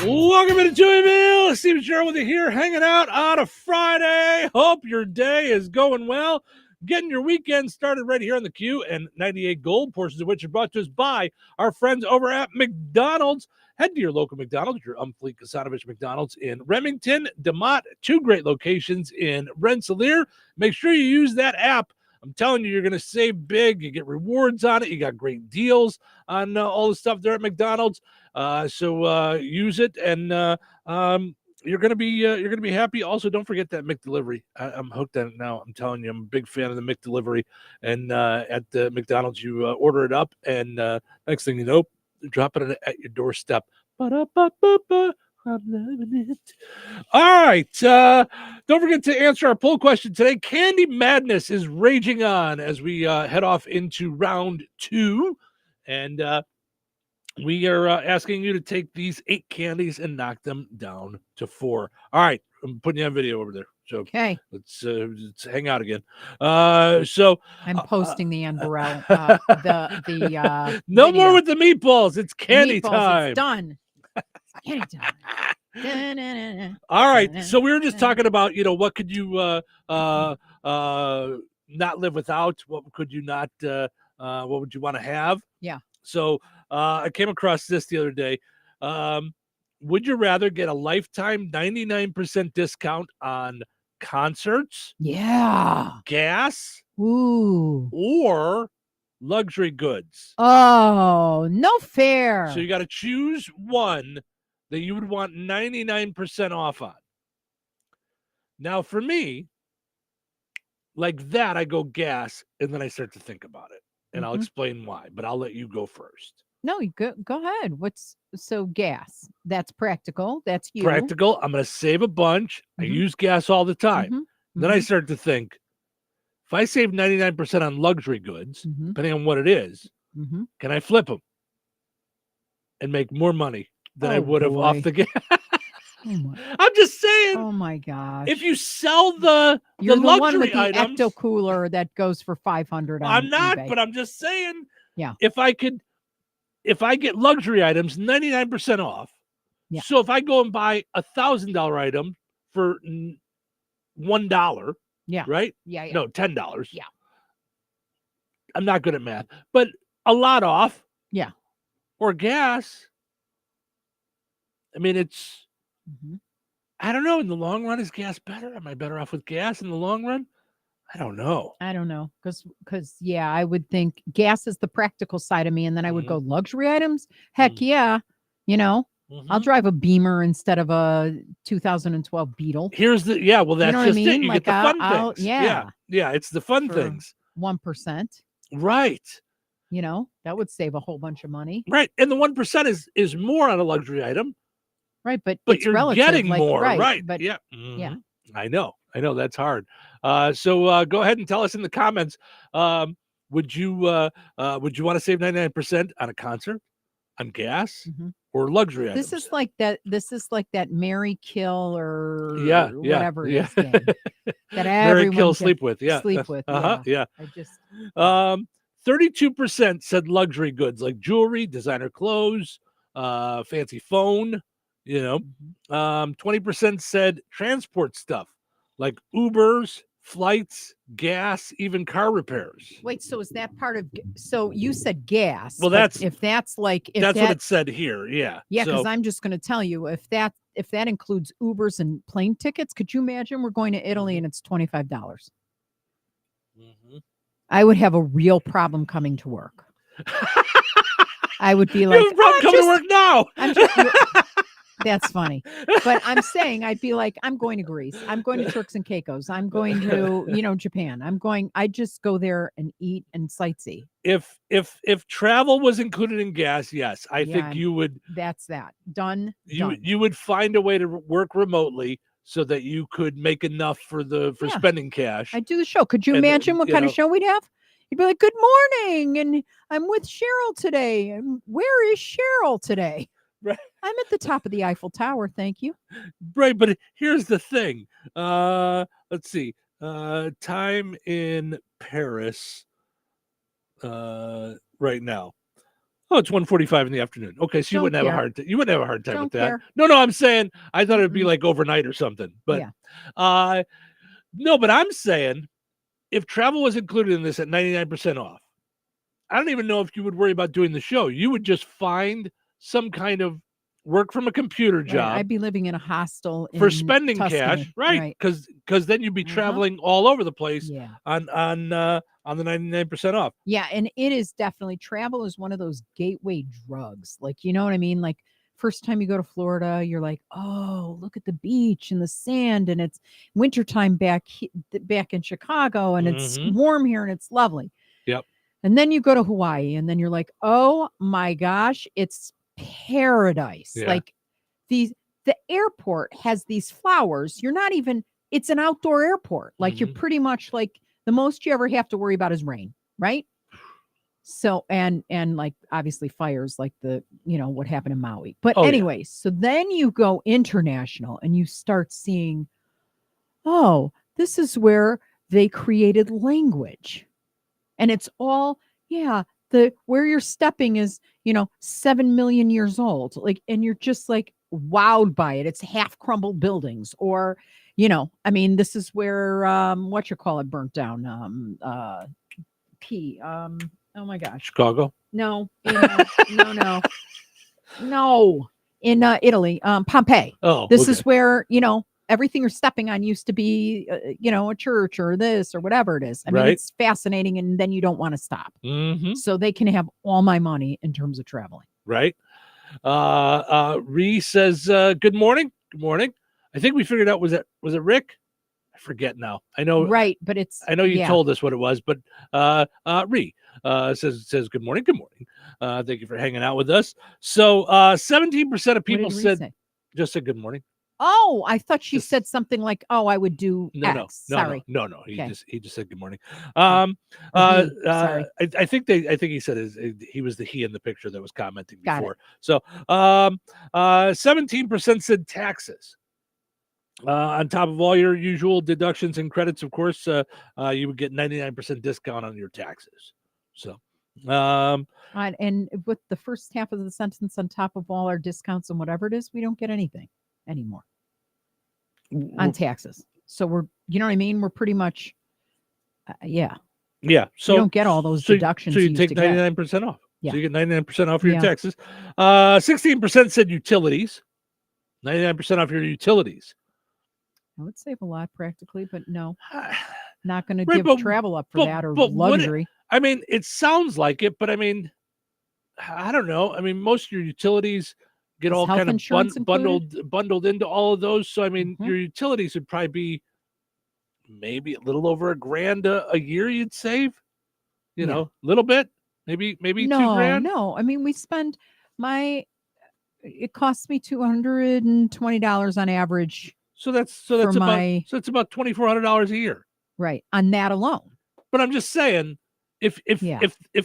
Welcome to Joey Mail. Steve and Cheryl with you here, hanging out on a Friday. Hope your day is going well. Getting your weekend started right here on the Q and 98 Gold, portions of which are brought to us by our friends over at McDonald's. Head to your local McDonald's, your Umfleet Kasanovich McDonald's in Remington, DeMott, 2 great locations in Rensselaer. Make sure you use that app. I'm telling you, you're going to save big. You get rewards on it. You got great deals on all the stuff there at McDonald's. So use it, and you're gonna be happy. Also, don't forget that McDelivery. I'm hooked on it now. I'm telling you, I'm a big fan of the McDelivery. And at the McDonald's, you order it up, and next thing you know, drop it at your doorstep. Ba-da-ba-ba-ba. I'm loving it. All right. Don't forget to answer our poll question today. Candy madness is raging on as we head off into round 2, and we are asking you to take these 8 candies and knock them down to 4. All right, I'm putting you on video over there. So okay, let's hang out again. So I'm posting the Burrell. No video. more with the meatballs. It's candy time. It's done. It's candy time. All right. So we were just talking about, what could you not live without? What could you not? What would you want to have? Yeah. So I came across this the other day. Would you rather get a lifetime 99% discount on concerts? Yeah. Gas? Ooh. Or luxury goods? Oh, no fair. So you got to choose one that you would want 99% off on. Now, for me, like that, I go gas, and then I start to think about it. And I'll explain why, but I'll let you go first. No, you go ahead. So gas? That's practical. That's you. Practical. I'm going to save a bunch. I use gas all the time. Then I start to think, if I save 99% on luxury goods, depending on what it is, can I flip them and make more money than I would have off the gas? I'm just saying. Oh my gosh! If you sell the luxury one with the items, ecto cooler that goes for $500. I'm not, eBay. but I'm just saying. Yeah. If I get luxury items 99% off. Yeah. So if I go and buy $1,000 item for $1. Yeah. Right. Yeah. No, $10. Yeah. I'm not good at math, but a lot off. Yeah. Or gas. I mean, it's. I don't know. In the long run, is gas better? Am I better off with gas in the long run? I don't know. Because I would think gas is the practical side of me, and then I would go luxury items. Heck yeah, I'll drive a Beamer instead of a 2012 Beetle. Here's the well, that's just it. You get the fun things. Yeah, it's the fun things. 1%, right? That would save a whole bunch of money, right? And the 1% is more on a luxury item. Right, but it's you're relative, getting more, right? But yeah, yeah. I know that's hard. So go ahead and tell us in the comments. Would you want to save 99% on a concert, on gas, or luxury items? This is like that Marry, Kill, or whatever it is game that Marry, Kill, Sleep with. Yeah, sleep with. Yeah. I just 32% said luxury goods like jewelry, designer clothes, fancy phone. 20% said transport stuff like Ubers, flights, gas, even car repairs. Wait, so is that part of? So you said gas. Well, that's what it said here. Yeah. Yeah, because I'm just going to tell you if that includes Ubers and plane tickets. Could you imagine we're going to Italy and it's $25? I would have a real problem coming to work. I would be like, you have a problem coming to work now. That's funny. But I'm saying I'd be like, I'm going to Greece. I'm going to Turks and Caicos. I'm going to, Japan. I just go there and eat and sightsee. If travel was included in gas, yes, I think you would. That's that. Done. You would find a way to work remotely so that you could make enough for spending cash. I'd do the show. Could you imagine what kind of show we'd have? You'd be like, good morning. And I'm with Cheryl today. And where is Cheryl today? Right. I'm at the top of the Eiffel Tower. Thank you. Right. But here's the thing. Let's see. Time in Paris right now. Oh, it's 1:45 in the afternoon. Okay, so you Don't wouldn't have a care. hard you wouldn't have a hard time Don't with that. care. No, I'm saying I thought it'd be Mm-mm. like overnight or something. But Yeah. no, but I'm saying if travel was included in this at 99% off, I don't even know if you would worry about doing the show. You would just find some kind of work from a computer Right. job I'd be living in a hostel for in spending Tuscany. cash, right? Because then you'd be traveling all over the place Yeah. on the 99% off. Yeah, and it is definitely travel is one of those gateway drugs. Like, you know what I mean? Like first time you go to Florida, you're like, "Oh, look at the beach and the sand and it's wintertime back in Chicago and it's Mhm. warm here and it's lovely." Yep. And then you go to Hawaii and then you're like, "Oh my gosh, it's paradise." Yeah. Like the airport has these flowers. You're not even it's an outdoor airport. Like you're pretty much like the most you ever have to worry about is rain, right? So and like obviously fires like what happened in Maui. But anyway, so then you go international and you start seeing, oh, this is where they created language. And it's all, the where you're stepping is, 7 million years old. Like, and you're just like wowed by it. It's half crumbled buildings, or, this is where what you call it burnt down. Oh my gosh. Chicago? No, no. In Italy, Pompeii. Oh, this is where, everything you're stepping on used to be, a church or this or whatever it is. I mean, it's fascinating, and then you don't want to stop. Mm-hmm. So they can have all my money in terms of traveling. Right. Ree says, good morning. Good morning. I think we figured out, was it Rick? I forget now. I know. Right. But I know you told us what it was, but Ree says, good morning. Good morning. Thank you for hanging out with us. So 17% of people just said good morning. Oh, I thought she said something like, "Oh, I would do X." No. Sorry. No. He just said good morning. Sorry. I think he said he was the he in the picture that was commenting before. So 17% said taxes. On top of all your usual deductions and credits, of course, you would get 99% discount on your taxes. So, and with the first half of the sentence, on top of all our discounts and whatever it is, we don't get anything anymore on taxes. So we're, you know what I mean? We're pretty much, yeah. So you don't get all those deductions. So you take 99% off. Yeah. So you get 99% off your taxes. 16% said utilities. 99% off your utilities. I would save a lot practically, but no, not going to give travel up for that or luxury. It sounds like it, but I don't know. Most of your utilities get all kind of bundled into all of those. So, your utilities would probably be maybe a little over $1,000 a year you'd save, a little bit, maybe $2,000. No. We spend it costs me $220 on average. So that's about $2,400 a year. Right. On that alone. But I'm just saying, if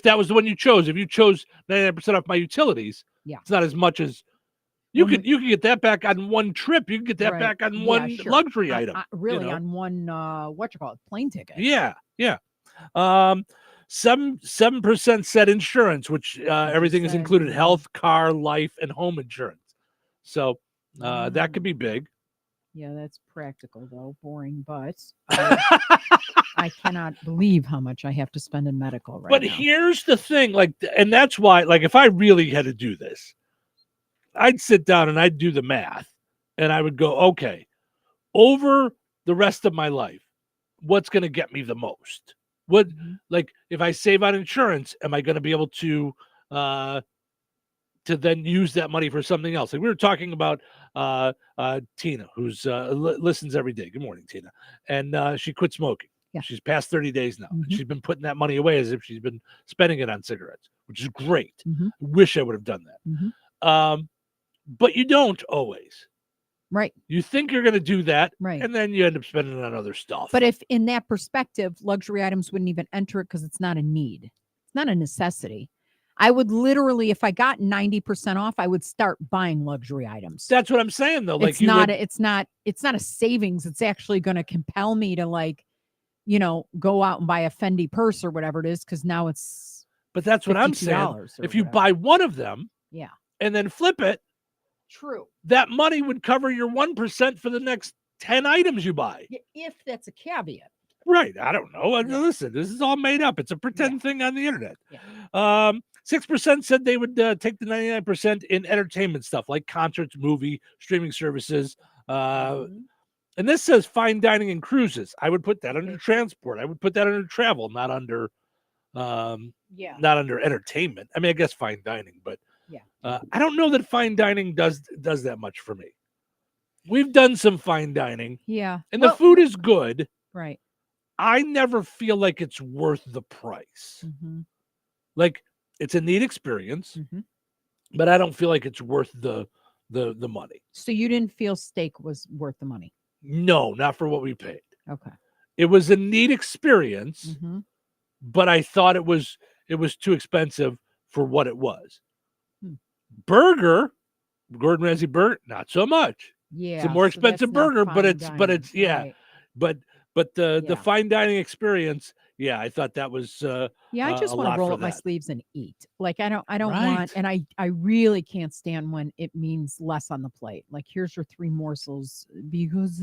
that was the one you chose, if you chose 99% off my utilities, it's not as much as you could get that back on one trip. You can get that back on one luxury item. On one plane ticket. Yeah. 7% said insurance, which everything is included: health, car, life, and home insurance. So that could be big. Yeah, that's practical though. Boring, but I cannot believe how much I have to spend in medical right now. But here's the thing, and that's why, if I really had to do this, I'd sit down and I'd do the math, and I would go, okay, over the rest of my life, what's going to get me the most? If I save on insurance, am I going to be able to then use that money for something else? Like we were talking about Tina, who's listens every day. Good morning, Tina. And she quit smoking. Yeah. She's past 30 days now. And she's been putting that money away as if she's been spending it on cigarettes, which is great. Wish I would have done that. But you don't always. Right. You think you're going to do that, right, and then you end up spending it on other stuff. But if in that perspective, luxury items wouldn't even enter it because it's not a need. It's not a necessity. I would literally, if I got 90% off, I would start buying luxury items. That's what I'm saying, though. It's not a savings. It's actually going to compel me to go out and buy a Fendi purse or whatever it is, because now it's But that's what I'm saying. $52 or If you whatever. buy one of them, Yeah. and then flip it, True. that money would cover your 1% for the next 10 items you buy. Yeah, if that's a caveat. Right. I don't know. Yeah. Listen, this is all made up. It's a pretend thing on the internet. Yeah. 6% said they would take the 99% in entertainment stuff like concerts, movie, streaming services. And this says fine dining and cruises. I would put that under transport. I would put that under travel, not under not under entertainment. I mean, I guess fine dining, but I don't know that fine dining does that much for me. We've done some fine dining. Yeah. And the food is good. Right. I never feel like it's worth the price. Mm-hmm. Like, it's a neat experience, but I don't feel like it's worth the money. So you didn't feel steak was worth the money? No, not for what we paid. Okay. It was a neat experience, but I thought it was too expensive for what it was. Burger, Gordon Ramsay burger, not so much. Yeah, it's a more expensive burger, but it's right. but the fine dining experience, I thought that was I just want to roll up my sleeves and eat. Like I don't want, and I really can't stand when it means less on the plate. Like, here's your 3 morsels because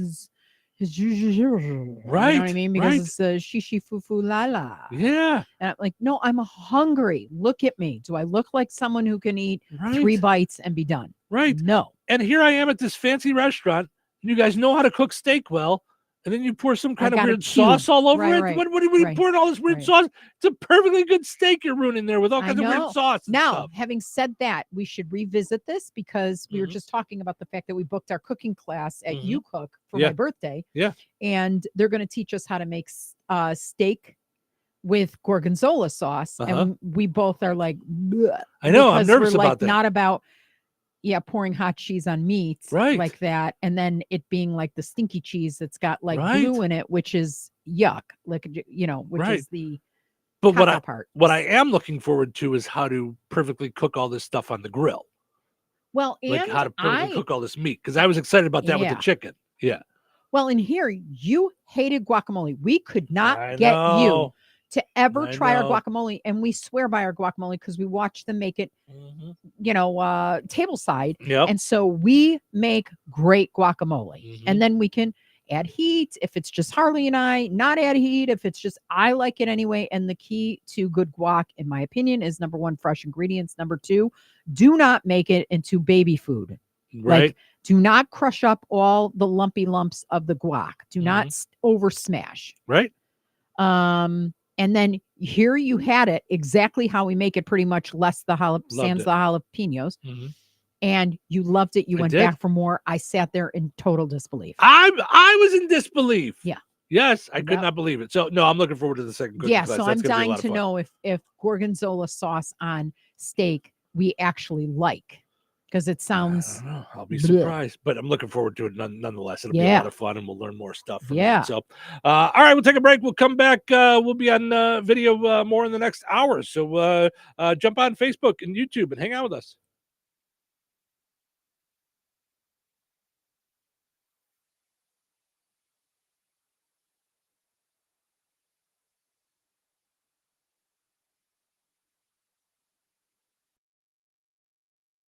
it's right. You know what I mean? Because it's shishi fufu la la. Yeah. And I'm like, no, I'm hungry. Look at me. Do I look like someone who can eat 3 bites and be done? Right. No. And here I am at this fancy restaurant, and you guys know how to cook steak well, and then you pour some kind of weird sauce all over it. Right. What are you pouring all this weird sauce? It's a perfectly good steak you're ruining there with all kinds of weird sauce. Now, having said that, we should revisit this because we were just talking about the fact that we booked our cooking class at You Cook for my birthday. Yeah. And they're going to teach us how to make steak with gorgonzola sauce. And we both are like, bleh, I know, I'm nervous about that. Not about pouring hot cheese on meat like that, and then it being like the stinky cheese that's got like glue in it, which is yuck. Like, which is the part. What I am looking forward to is how to perfectly cook all this stuff on the grill. Well, and like how to perfectly cook all this meat, because I was excited about that with the chicken. Yeah. Well, in here you hated guacamole. We could not get you to ever try our guacamole, and we swear by our guacamole because we watch them make it, tableside. Yep. And so we make great guacamole, and then we can add heat if it's just Harley and I, not add heat if it's just I like it anyway. And the key to good guac, in my opinion, is number 1, fresh ingredients. Number 2, do not make it into baby food. Right. Like, do not crush up all the lumpy lumps of the guac. Do not over smash. Right. And then here you had it exactly how we make it, pretty much less the jalapenos. And you loved it. You went back for more. I sat there in total disbelief. I was in disbelief. Yeah. Yes, I could not believe it. So no, I'm looking forward to the second cooking class. So I'm dying to know if gorgonzola sauce on steak we actually like. Because it sounds... I don't know. I'll be surprised. But I'm looking forward to it nonetheless. It'll be a lot of fun, and we'll learn more stuff from it. So, all right, we'll take a break. We'll come back. We'll be on video more in the next hour. So jump on Facebook and YouTube and hang out with us.